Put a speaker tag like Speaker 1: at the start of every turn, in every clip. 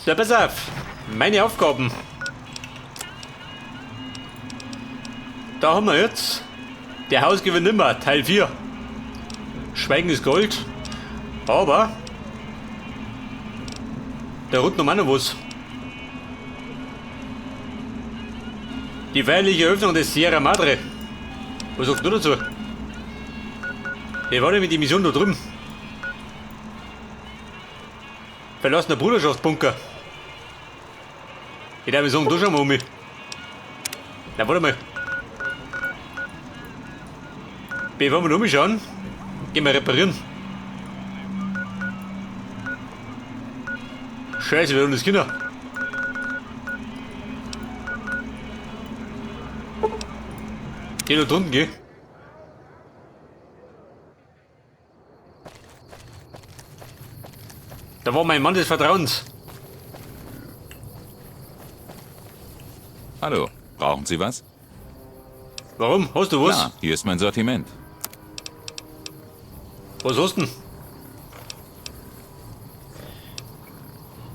Speaker 1: So, pass auf. Meine Aufgaben. Da haben wir jetzt der Hausgewinn nimmer, Teil 4. Schweigen ist Gold. Aber da ruht noch mal noch was. Die feierliche Eröffnung des Sierra Madre. Was sagt du dazu? Wir waren mit die Mission da drüben. Verlassener Bruderschaftsbunker. Ich darf sagen, da schauen wir um mich. Na, warte mal. Bevor wir umschauen, gehen wir reparieren. Scheiße, wir haben das Kinder. Geh da drunten, geh. Da war mein Mann des Vertrauens.
Speaker 2: Hallo, brauchen Sie was?
Speaker 1: Warum? Hast du was?
Speaker 2: Ja, hier ist mein Sortiment.
Speaker 1: Was hast du denn?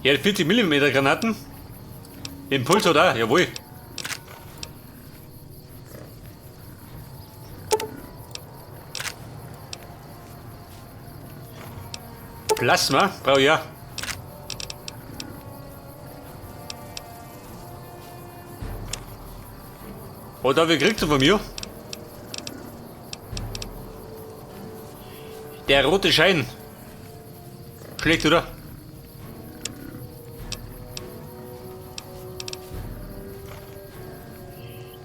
Speaker 1: Ja, 40 mm Granaten. Impuls oder? Jawohl. Plasma? Brauch ich ja. Oder wie kriegst du von mir? Der rote Schein. Schlecht, oder?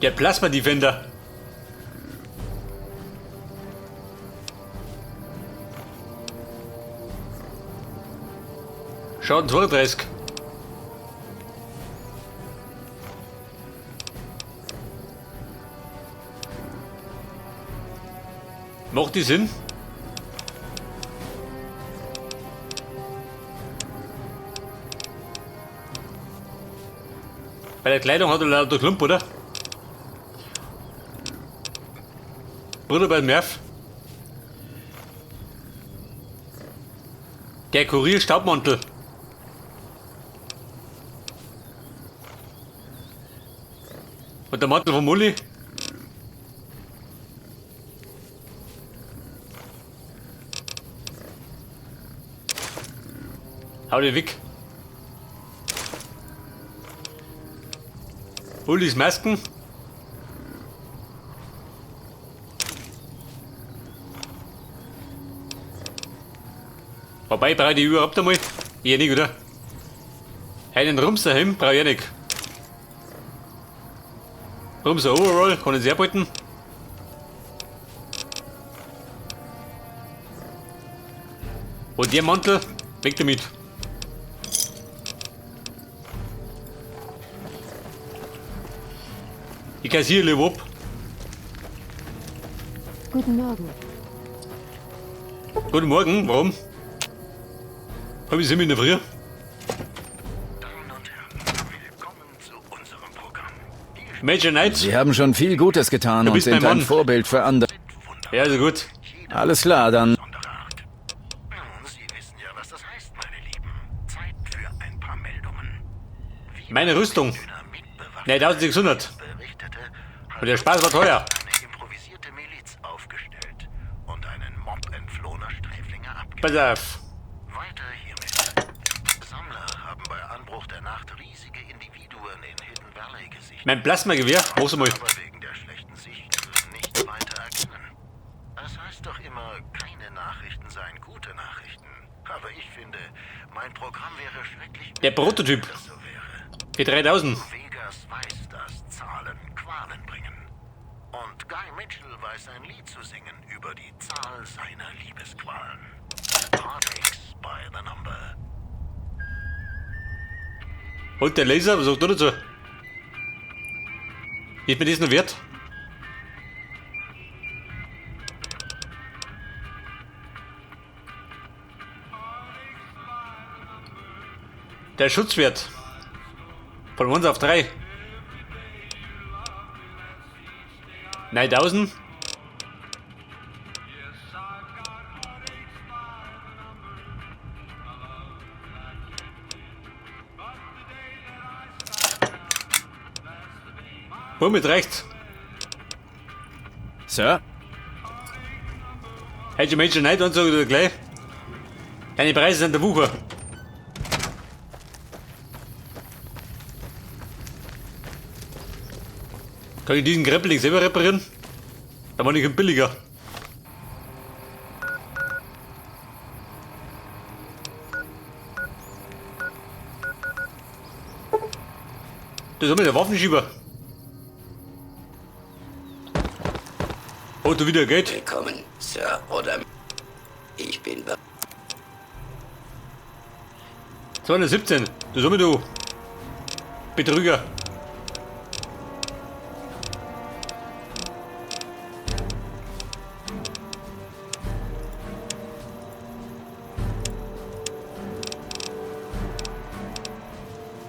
Speaker 1: Der Plasma Defender. Schaden 32. Macht die Sinn? Bei der Kleidung hat er lauter Klump, oder? Bruder bei Merv. Der Kurier Staubmantel. Und der Mantel von Mulli. Hau den weg. Ullis Masken. Wobei, brauche ich die überhaupt einmal? Ich nicht, oder? Einen Rums daheim brauche ich nicht. Rumser Overall, kann ich sehr behalten. Und der Mantel, weg damit. Ich kassiere lieber ab.
Speaker 3: Guten Morgen.
Speaker 1: Guten Morgen, warum? Hab ich Sie in der Früh?
Speaker 4: Damen und Herren, willkommen zu unserem Programm.
Speaker 1: Major Knight?
Speaker 5: Sie haben schon viel Gutes getan
Speaker 1: Du
Speaker 5: und
Speaker 1: bist
Speaker 5: sind
Speaker 1: mein
Speaker 5: ein
Speaker 1: Mann.
Speaker 5: Vorbild für andere.
Speaker 1: Ja, also gut.
Speaker 5: Alles klar, dann.
Speaker 4: Besondere Art. Sie wissen ja, was das heißt, meine Lieben. Zeit für ein paar Meldungen. Wie
Speaker 1: Meine Rüstung.
Speaker 4: Dynamitbewaffnet
Speaker 1: Ne, 1600.
Speaker 4: berichtete,
Speaker 1: Und der Spaß war teuer.
Speaker 4: eine improvisierte Miliz aufgestellt und einen Mob entflohener Sträflinge abgelehnt.
Speaker 1: Pass auf.
Speaker 4: Weiter hiermit. Sammler haben bei Anbruch der Nacht riesige Individuen in Hidden Valley gesichtet.
Speaker 1: Mein Plasmagewehr, mach's mal.
Speaker 4: Aber wegen der schlechten Sicht nicht weiter erkennen. Es heißt doch immer, keine Nachrichten seien gute Nachrichten. Aber ich finde, mein Programm wäre schrecklich,
Speaker 1: Der Prototyp.
Speaker 4: wenn es so wäre.
Speaker 1: Für 3000.
Speaker 4: Vegas weiß, dass Zahlen Qualen bringen. Und Guy Mitchell weiß ein Lied zu singen über die Zahl seiner Liebesqualen. Heartaches by the number.
Speaker 1: Und der Laser, was sagt du dazu? Ist mir das noch wert? Der Schutzwert. Von 1 auf 3. 9000. Mit rechts.
Speaker 5: Sir?
Speaker 1: Hätte ich Menschen nicht anzogen oder gleich? Deine Preise sind der Wucher. Kann ich diesen Krempling selber reparieren? Da war ich ein billiger. Das haben wir der Waffenschieber. Auto wieder geht.
Speaker 3: Willkommen, Sir, oder ich bin
Speaker 1: 217. Das haben wir du. Betrüger.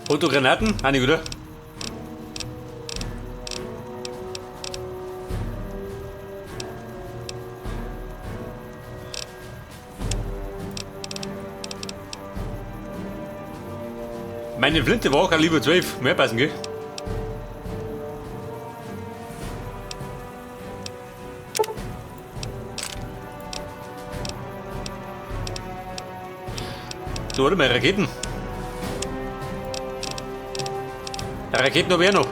Speaker 1: Autogranaten? Ah, nicht, oder? Meine Flinte war auch Kaliber 12. Mehr passen, gell? So, warte mal, Raketen. Raketen noch wer noch?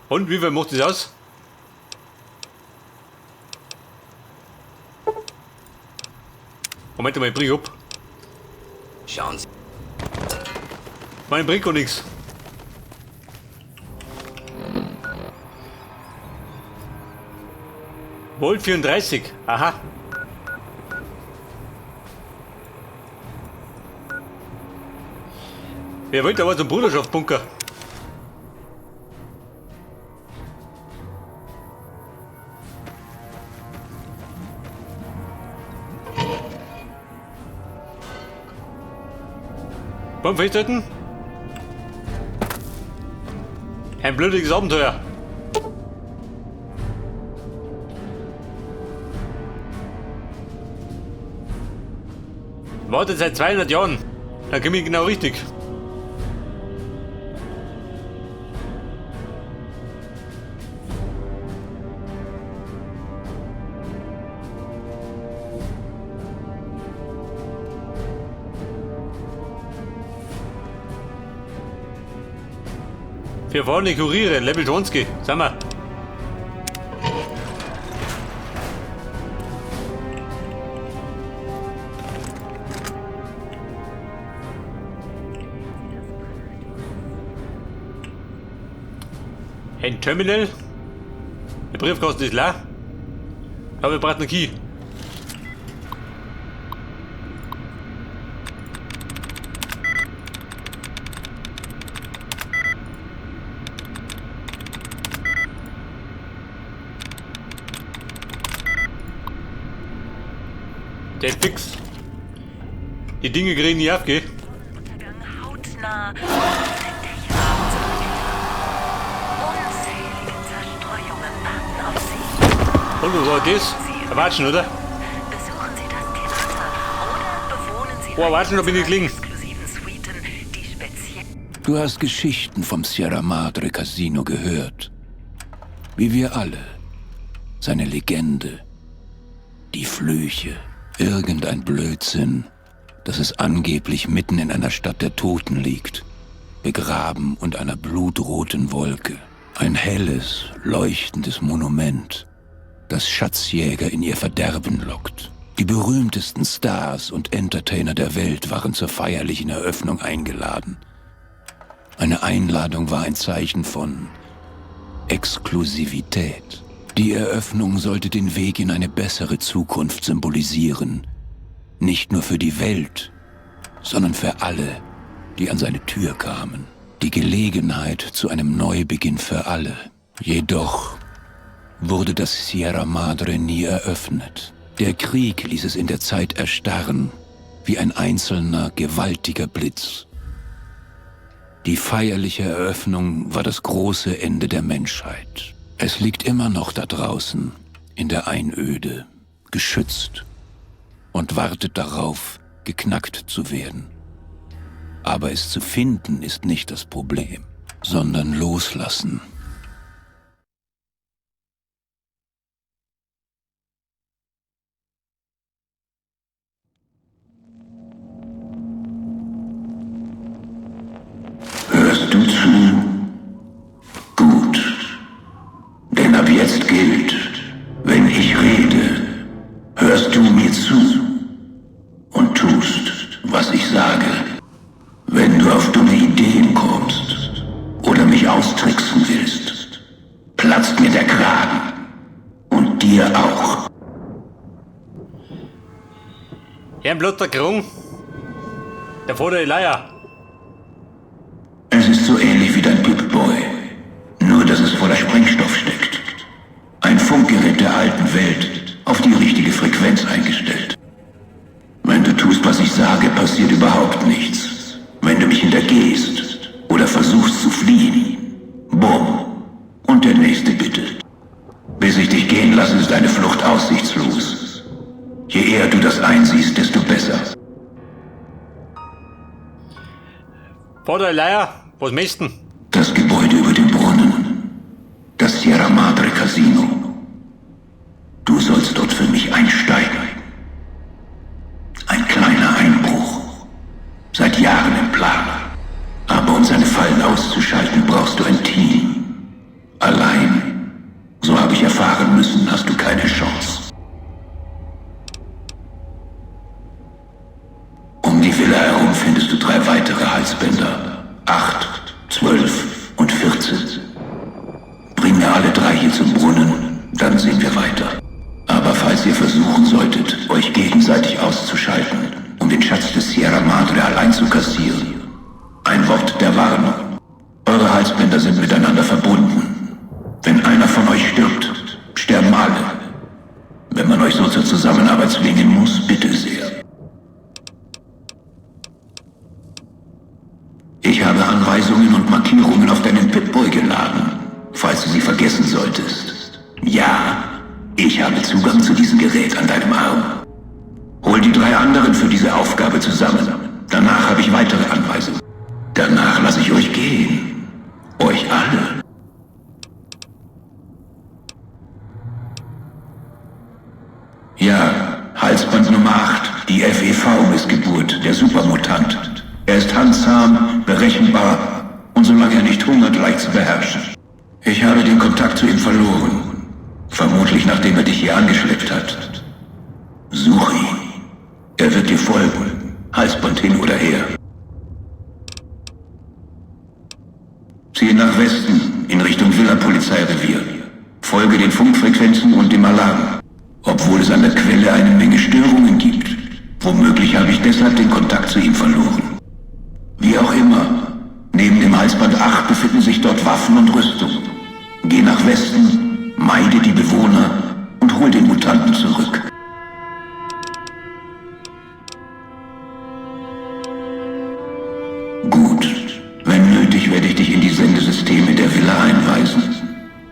Speaker 1: Und wie viel macht das aus? Moment mal, ich bring ab.
Speaker 3: Schauen Sie.
Speaker 1: Mein bringt gar nichts. Volt 34. Aha. Wer wollte aber zum Bruderschaftsbunker? Beim Festhalten? Ein blödiges Abenteuer. Wartet seit 200 Jahren. Dann komme ich genau richtig. Für vorne Kuriere, Level 20, sag mal. Ein Terminal. Der Briefkasten ist leer. Aber wir brauchen einen Key. Der ist fix. Die Dinge kriegen nicht auf, gell?
Speaker 6: Untergang hautnah. Dächer unzählige Zerstreuungen warten auf Sie.
Speaker 1: Und was war das? Erwatschen, oder?
Speaker 6: Besuchen Sie das Theater oder bewohnen Sie
Speaker 1: Oh, erwatschen, da bin ich gelingen.
Speaker 6: exklusiven Suiten, die speziell...
Speaker 7: Du hast Geschichten vom Sierra Madre Casino gehört. Wie wir alle. Seine Legende. Die Flüche. Irgendein Blödsinn, dass es angeblich mitten in einer Stadt der Toten liegt. Begraben unter einer blutroten Wolke. Ein helles, leuchtendes Monument, das Schatzjäger in ihr Verderben lockt. Die berühmtesten Stars und Entertainer der Welt waren zur feierlichen Eröffnung eingeladen. Eine Einladung war ein Zeichen von Exklusivität. Die Eröffnung sollte den Weg in eine bessere Zukunft symbolisieren. Nicht nur für die Welt, sondern für alle, die an seine Tür kamen. Die Gelegenheit zu einem Neubeginn für alle. Jedoch wurde das Sierra Madre nie eröffnet. Der Krieg ließ es in der Zeit erstarren, wie ein einzelner, gewaltiger Blitz. Die feierliche Eröffnung war das große Ende der Menschheit. Es liegt immer noch da draußen, in der Einöde, geschützt und wartet darauf, geknackt zu werden. Aber es zu finden ist nicht das Problem, sondern loslassen.
Speaker 8: Hörst du zu? Gut. Denn ab jetzt gilt, wenn ich rede, hörst du mir zu und tust, was ich sage. Wenn du auf dumme Ideen kommst oder mich austricksen willst, platzt mir der Kragen. Und dir auch.
Speaker 1: Herrnblut der Krung. Der Vater Elijah.
Speaker 8: Es ist so ähnlich wie dein Pip-Boy, nur dass es voller Sprengstoff steckt. Ein Funkgerät der alten Welt, auf die richtige Frequenz eingestellt. Wenn du tust, was ich sage, passiert überhaupt nichts. Wenn du mich hintergehst oder versuchst zu fliehen, bumm, und der nächste bitte. Bis ich dich gehen lasse, ist deine Flucht aussichtslos. Je eher du das einsiehst, desto besser.
Speaker 1: Vater Elijah, was möchtest du?
Speaker 8: Das Gebäude über dem Brunnen. Das Sierra Madre Casino. Du sollst dort für mich einsteigen. Ein kleiner Einbruch. Seit Jahren im Plan. Aber um seine Fallen auszuschalten, brauchst du ein Team. Allein, so habe ich erfahren müssen, hast du keine Chance. Um die Villa herum findest du 3 weitere Halsbänder. 8, 12 und 14. Bring mir alle 3 hier zum Brunnen, dann sehen wir weiter. Aber falls ihr versuchen solltet, euch gegenseitig auszuschalten, um den Schatz des Sierra Madre allein zu kassieren, ein Wort der Warnung. Eure Halsbänder sind miteinander verbunden. Wenn einer von euch stirbt, sterben alle. Wenn man euch so zur Zusammenarbeit zwingen muss, bitte sehr. Ich habe Anweisungen und Markierungen auf deinen Pip-Boy geladen, falls du sie vergessen solltest. Ja, ich habe Zugang zu diesem Gerät an deinem Arm. Hol die 3 anderen für diese Aufgabe zusammen. Danach habe ich weitere Anweisungen. Danach lasse ich euch gehen. Euch alle. Ja, Halsband Nummer 8, die FEV-Missgeburt, der Supermutant. Er ist handsam, berechenbar und solange er nicht hungert, leicht zu beherrschen. Ich habe den Kontakt zu ihm verloren. Vermutlich nachdem er dich hier angeschleppt hat. Such ihn. Er wird dir folgen. Halsband hin oder her. Ziehe nach Westen, in Richtung Villa-Polizeirevier. Folge den Funkfrequenzen und dem Alarm. Obwohl es an der Quelle eine Menge Störungen gibt. Womöglich habe ich deshalb den Kontakt zu ihm verloren. Wie auch immer, neben dem Halsband 8 befinden sich dort Waffen und Rüstung. Geh nach Westen, meide die Bewohner und hol den Mutanten zurück. Gut, wenn nötig werde ich dich in die Sendesysteme der Villa einweisen.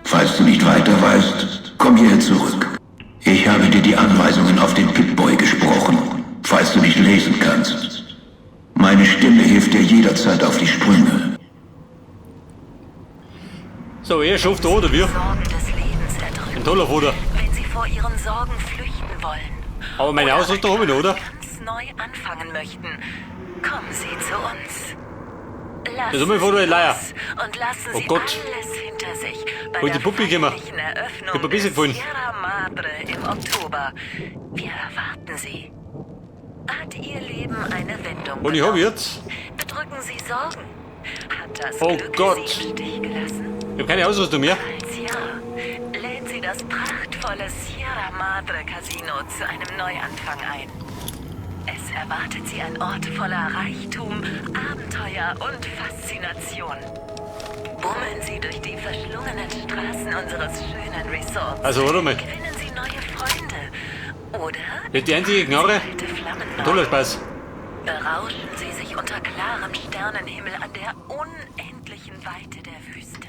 Speaker 8: Falls du nicht weiter weißt, komm hierher zurück. Ich habe dir die Anweisungen auf den Pip-Boy gesprochen, falls du nicht lesen kannst. Meine Stimme hilft dir jederzeit auf die Sprünge.
Speaker 1: So, er schafft da, oder wie?
Speaker 6: Sorgen des Lebens erdrücken,
Speaker 1: Ein toller Vater.
Speaker 6: wenn sie vor ihren Sorgen flüchten wollen.
Speaker 1: Aber meine
Speaker 6: Oder
Speaker 1: Ausrüstung habe ich noch, oder?
Speaker 6: ganz neu anfangen möchten. Kommen Sie zu uns. Lassen
Speaker 1: Das ist mein Vater Elijah.
Speaker 6: Sie los und lassen
Speaker 1: Oh
Speaker 6: Sie
Speaker 1: Gott.
Speaker 6: alles hinter sich bei
Speaker 1: Hol die
Speaker 6: der
Speaker 1: Puppe, geh mal.
Speaker 6: feierlichen Eröffnung
Speaker 1: Gib mir ein bisschen
Speaker 6: des
Speaker 1: von.
Speaker 6: Sierra Madre im Oktober. Wir erwarten Sie. Hat Ihr Leben eine Wendung
Speaker 1: Und ich habe
Speaker 6: genommen?
Speaker 1: jetzt.
Speaker 6: Bedrücken Sie Sorgen? Hat das
Speaker 1: Oh
Speaker 6: Glück
Speaker 1: Gott.
Speaker 6: Sie im Stich gelassen?
Speaker 1: Ich habe keine Ausrüstung mehr.
Speaker 6: Falls ja, lädt Sie das prachtvolle Sierra Madre Casino zu einem Neuanfang ein. Es erwartet Sie ein Ort voller Reichtum, Abenteuer und Faszination. Bummeln Sie durch die verschlungenen Straßen unseres schönen Resorts.
Speaker 1: Also, warte mal.
Speaker 6: Gewinnen Sie neue Freunde. Oder
Speaker 1: Das ist die einzige Knarre.
Speaker 6: alte Flammen
Speaker 1: Ein toller Spaß.
Speaker 6: berauschen Sie sich unter klarem Sternenhimmel an der unendlichen unendlichen Weite der Wüste.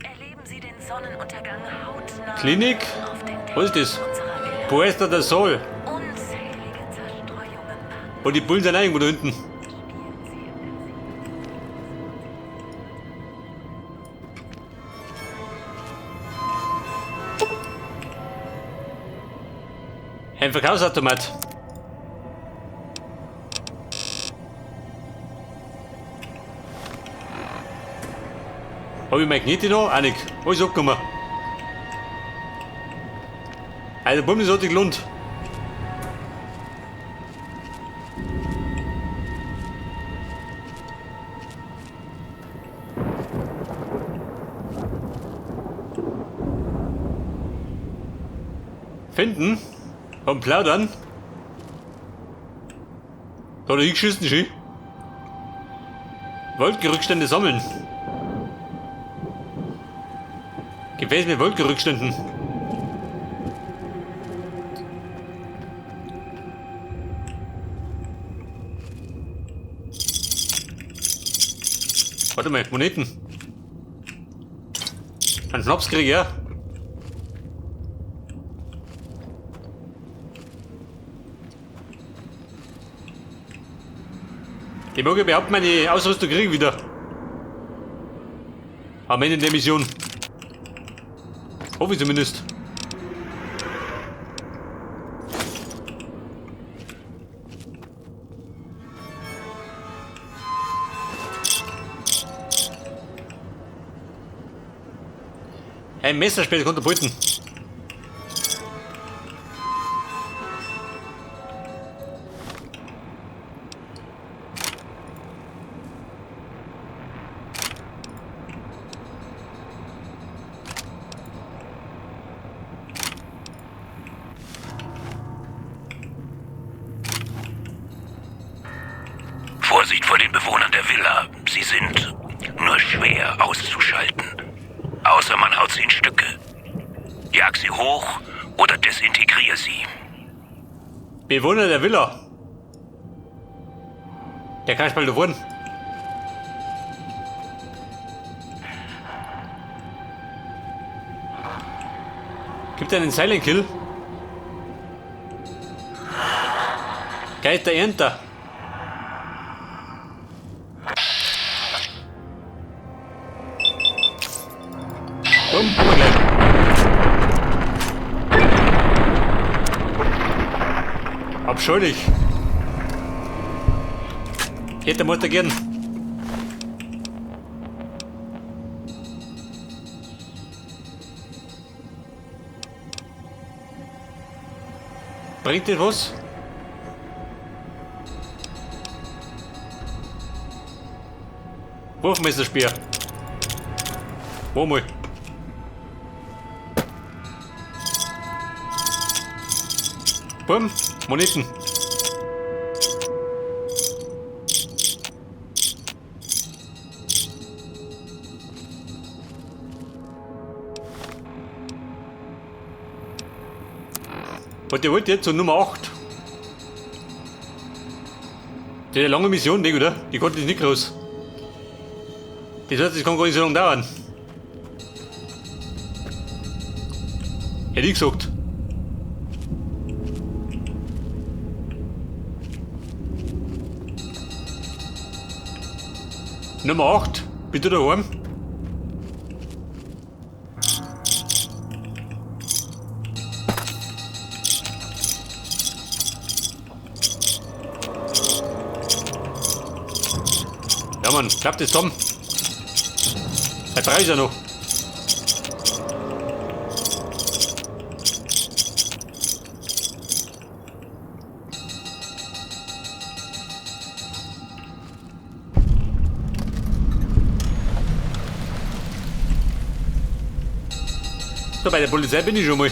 Speaker 6: Erleben Sie den Sonnenuntergang hautnah
Speaker 1: Klinik?
Speaker 6: auf den
Speaker 1: Was ist das?
Speaker 6: Plätzen unserer Villa.
Speaker 1: Puesta del Sol.
Speaker 6: Unzählige Zerstreuungen.
Speaker 1: Und die Bullen sind auch irgendwo da hinten. Ein Verkaufsautomat. Habe ich Magnete noch? Auch nicht. Alles abgenommen. Also, Bumm, das hat sich gelohnt. Finden. Und plaudern. Da hat er hingeschissen, schön. Wolkenrückstände sammeln. Gefäß mit Wolkenrückständen. Warte mal, Moneten. Ein Schnaps krieg ich, ja. Ich mag ja behaupten, meine Ausrüstung kriege ich wieder. Am Ende der Mission. Hoffe ich zumindest. Ein Messer später konterpulten.
Speaker 8: Vorsicht vor den Bewohnern der Villa. Sie sind nur schwer auszuschalten. Außer man haut sie in Stücke. Jag sie hoch oder desintegrier sie.
Speaker 1: Bewohner der Villa. Der kann ich mal da vorne. Gibt einen Silent Kill. Geister Ernter. Komm, komm gleich. Abscheulich. Hätte muss er gern. Bringt das was? Wurfmesserspeer. Wo mal? Bumm, Moneten. Was der wollte jetzt so Nummer 8. Das ist eine lange Mission, Ding, oder? Die konnte ich nicht raus. Das kann gar nicht so lange dauern. Hätte ich gesagt. Nummer 8, bitte daheim. Ja Mann, klappt das zusammen. Der Preis ja noch. So, bei der Polizei bin ich schon mal.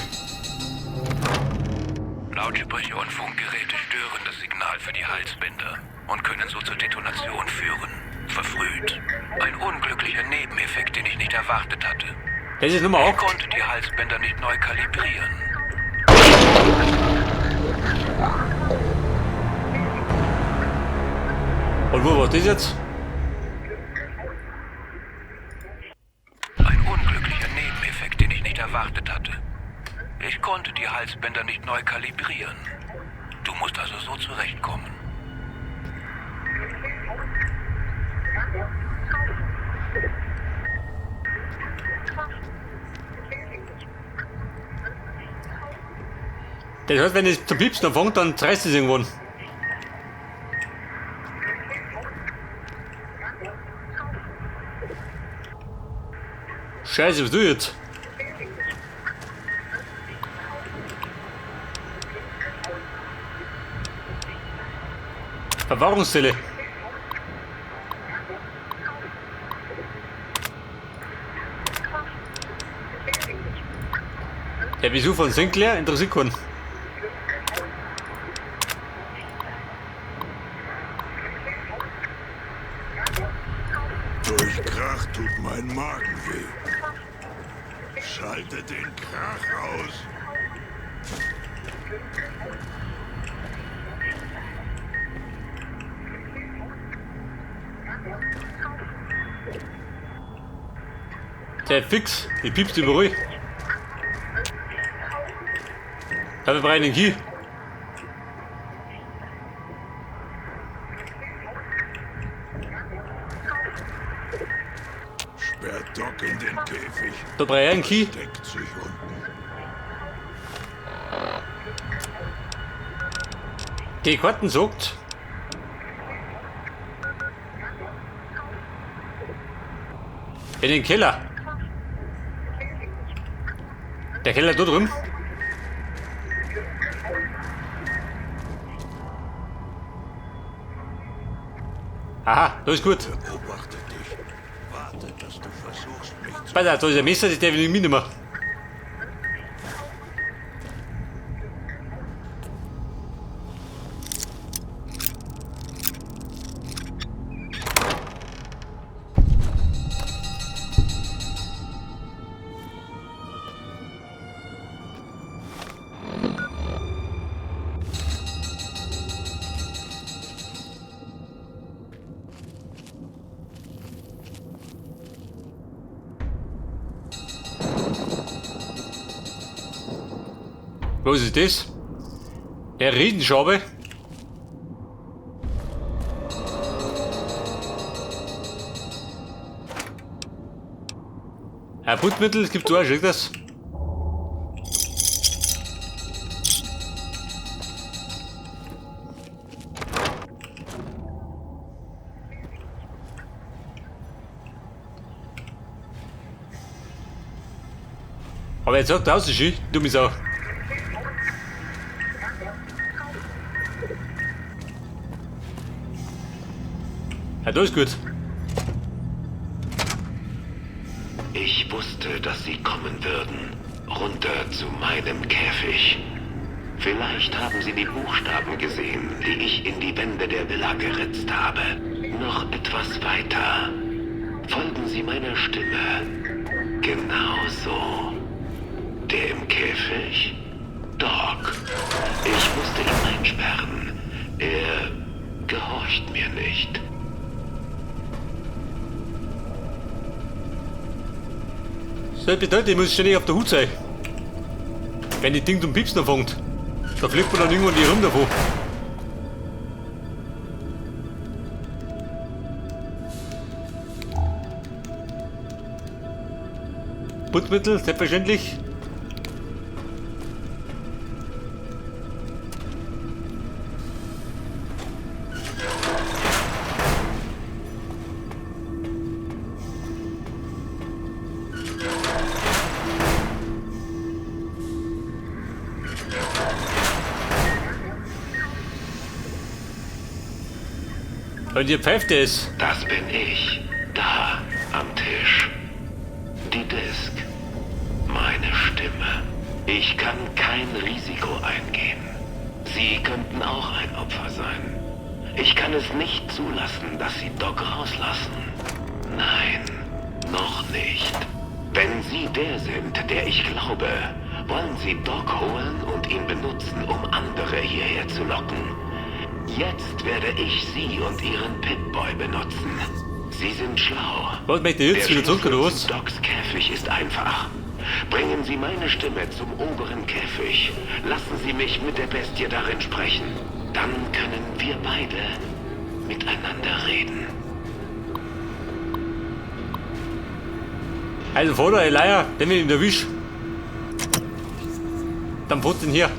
Speaker 8: Lautsprecher und Funkgeräte stören das Signal für die Halsbänder und können so zur Detonation führen. Verfrüht. Ein unglücklicher Nebeneffekt, den ich nicht erwartet hatte.
Speaker 1: Das ist Nummer
Speaker 8: Ich
Speaker 1: 8.
Speaker 8: konnte die Halsbänder nicht neu kalibrieren.
Speaker 1: Und wo war das jetzt?
Speaker 7: erwartet hatte. Ich konnte die Halsbänder nicht neu kalibrieren. Du musst also so zurechtkommen.
Speaker 1: Das heißt, wenn es zum Piepsen anfängt, dann zerreißt es irgendwann. Scheiße, was tue ich jetzt? Verwahrungszelle. Der Besuch von Sinclair interessiert keinen.
Speaker 4: Durch Krach tut mein Magen weh. Schalte den Krach aus.
Speaker 1: Der fix, die piepst überall. Habe ich bereit den Key?
Speaker 4: Sperrt Doc in den Käfig.
Speaker 1: Da brauche ich einen Key.
Speaker 4: Deckt sich unten.
Speaker 1: Die Karten sagt. In den Keller. Der Keller da drüben. Aha, da ist gut.
Speaker 4: Beobachte dich. Warte, dass du versuchst, mich zu...
Speaker 1: Pass auf, da ist ein Messer, das darf ich nicht mitnehmen. Was ist das? Eine Riesenschabe? Ein Putzmittel, es gibt auch, schau das. Aber jetzt sagt er aus, schön, dumme Sau. Ja, das ist gut.
Speaker 3: Ich wusste, dass sie kommen würden. Runter zu meinem Käfig. Vielleicht haben sie die Buchstaben gesehen, die ich in die Wände der Villa geritzt habe. Noch etwas weiter. Folgen Sie meiner Stimme. Genau so. Der im Käfig? Doc. Ich musste ihn einsperren. Er gehorcht mir nicht.
Speaker 1: Das bedeutet, ich muss ständig auf der Hut sein. Wenn die Ding zum Piepsen anfängt, da fliegt man dann irgendwann die rum davon. Putzmittel, selbstverständlich. Und ihr pfeift es.
Speaker 3: Das bin ich. Da, am Tisch. Die Disk. Meine Stimme. Ich kann kein Risiko eingehen. Sie könnten auch ein Opfer sein. Ich kann es nicht zulassen, dass Sie Doc rauslassen. Nein, noch nicht. Wenn Sie der sind, der ich glaube, wollen Sie Doc holen und ihn benutzen, um andere hierher zu locken. Jetzt werde ich Sie und Ihren Pip-Boy benutzen. Sie sind schlau.
Speaker 1: Was möchte ich jetzt
Speaker 3: Der
Speaker 1: wieder zurück oder
Speaker 3: Schlüssel
Speaker 1: was?
Speaker 3: zu Docs Käfig ist einfach. Bringen Sie meine Stimme zum oberen Käfig. Lassen Sie mich mit der Bestie darin sprechen. Dann können wir beide miteinander reden.
Speaker 1: Also vor der Elia, den wir ihn erwischt. Dann putzt ihn hier.